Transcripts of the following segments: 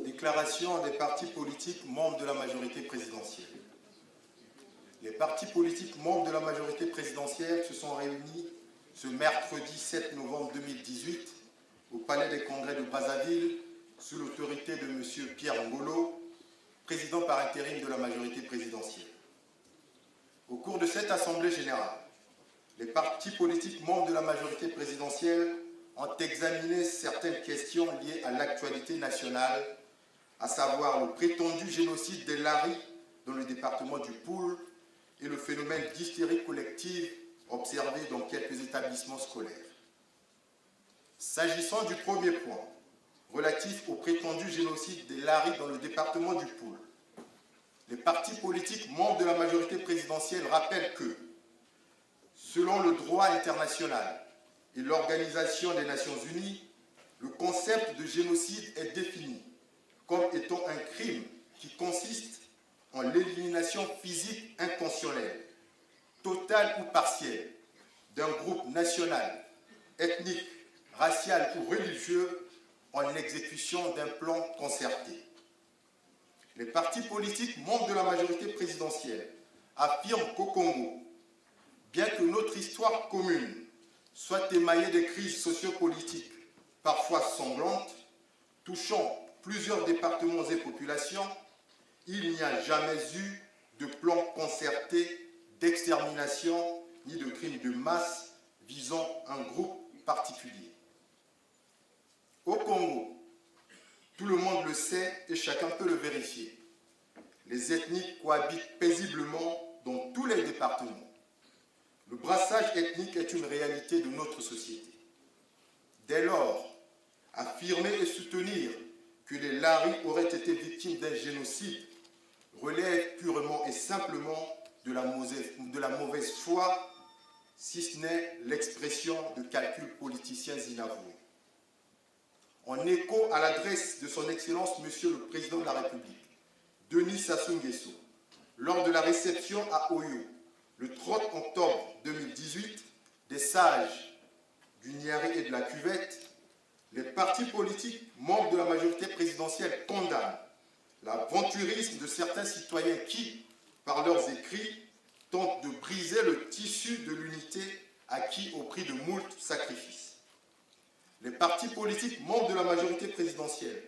Déclaration des partis politiques membres de la majorité présidentielle. Les partis politiques membres de la majorité présidentielle se sont réunis ce mercredi 7 novembre 2018 au Palais des Congrès de Brazzaville sous l'autorité de M. Pierre Ngolo, président par intérim de la majorité présidentielle. Au cours de cette Assemblée générale, les partis politiques membres de la majorité présidentielle ont examiné certaines questions liées à l'actualité nationale, à savoir le prétendu génocide des Laris dans le département du Poul et le phénomène d'hystérie collective observé dans quelques établissements scolaires. S'agissant du premier point, relatif au prétendu génocide des Laris dans le département du Poul, les partis politiques membres de la majorité présidentielle rappellent que, selon le droit international et l'Organisation des Nations Unies, le concept de génocide est défini comme étant un crime qui consiste en l'élimination physique intentionnelle, totale ou partielle, d'un groupe national, ethnique, racial ou religieux en exécution d'un plan concerté. Les partis politiques membres de la majorité présidentielle affirment qu'au Congo, bien que notre histoire commune soit émaillée des crises sociopolitiques, parfois sanglantes, touchant plusieurs départements et populations, il n'y a jamais eu de plan concerté d'extermination ni de crimes de masse visant un groupe particulier. Au Congo, tout le monde le sait et chacun peut le vérifier. Les ethnies cohabitent paisiblement dans tous les départements. Le brassage ethnique est une réalité de notre société. Dès lors, affirmer et soutenir que les Laris auraient été victimes d'un génocide relève purement et simplement de la mauvaise foi, si ce n'est l'expression de calculs politiciens inavoués. En écho à l'adresse de son Excellence Monsieur le Président de la République, Denis Sassou Nguesso, lors de la réception à Oyo, le 30 octobre 2018, des sages du Niari et de la Cuvette, les partis politiques membres de la majorité présidentielle condamnent l'aventurisme de certains citoyens qui, par leurs écrits, tentent de briser le tissu de l'unité acquis au prix de moult sacrifices. Les partis politiques membres de la majorité présidentielle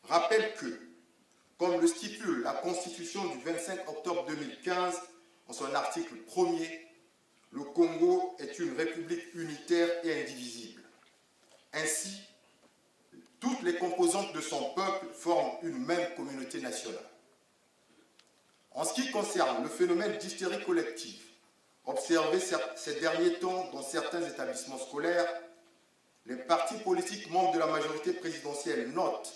rappellent que, comme le stipule la Constitution du 25 octobre 2015 en son article 1er, le Congo est une république unitaire et indivisible. Ainsi, toutes les composantes de son peuple forment une même communauté nationale. En ce qui concerne le phénomène d'hystérie collective, observé ces derniers temps dans certains établissements scolaires, les partis politiques membres de la majorité présidentielle notent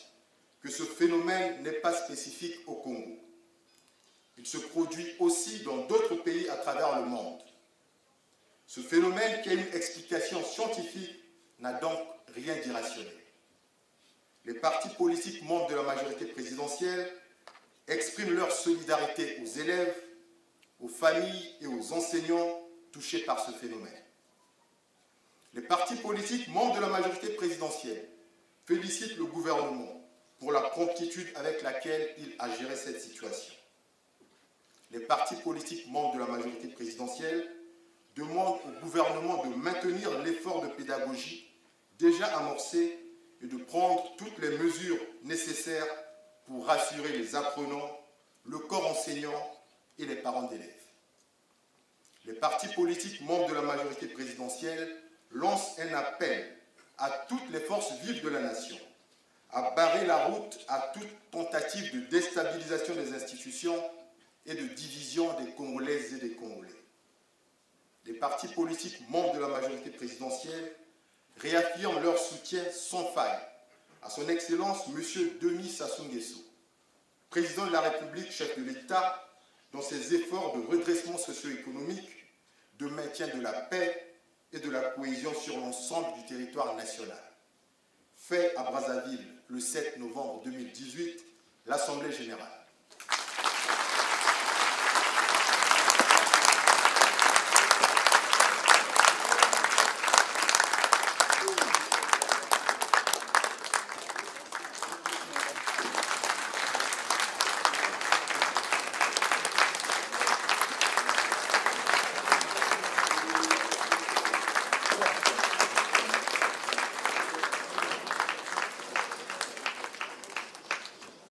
que ce phénomène n'est pas spécifique au Congo. Il se produit aussi dans d'autres pays à travers le monde. Ce phénomène, qui a une explication scientifique, n'a donc rien d'irrationnel. Les partis politiques membres de la majorité présidentielle expriment leur solidarité aux élèves, aux familles et aux enseignants touchés par ce phénomène. Les partis politiques membres de la majorité présidentielle félicitent le gouvernement pour la promptitude avec laquelle il a géré cette situation. Les partis politiques membres de la majorité présidentielle demandent au gouvernement de maintenir l'effort de pédagogie déjà amorcé et de prendre toutes les mesures nécessaires pour rassurer les apprenants, le corps enseignant et les parents d'élèves. Les partis politiques membres de la majorité présidentielle lancent un appel à toutes les forces vives de la nation à barrer la route à toute tentative de déstabilisation des institutions et de division des Congolaises et des Congolais. Les partis politiques membres de la majorité présidentielle réaffirment leur soutien sans faille à son Excellence M. Denis Sassou Nguesso, président de la République, chef de l'État, dans ses efforts de redressement socio-économique, de maintien de la paix et de la cohésion sur l'ensemble du territoire national. Fait à Brazzaville le 7 novembre 2018, l'Assemblée générale.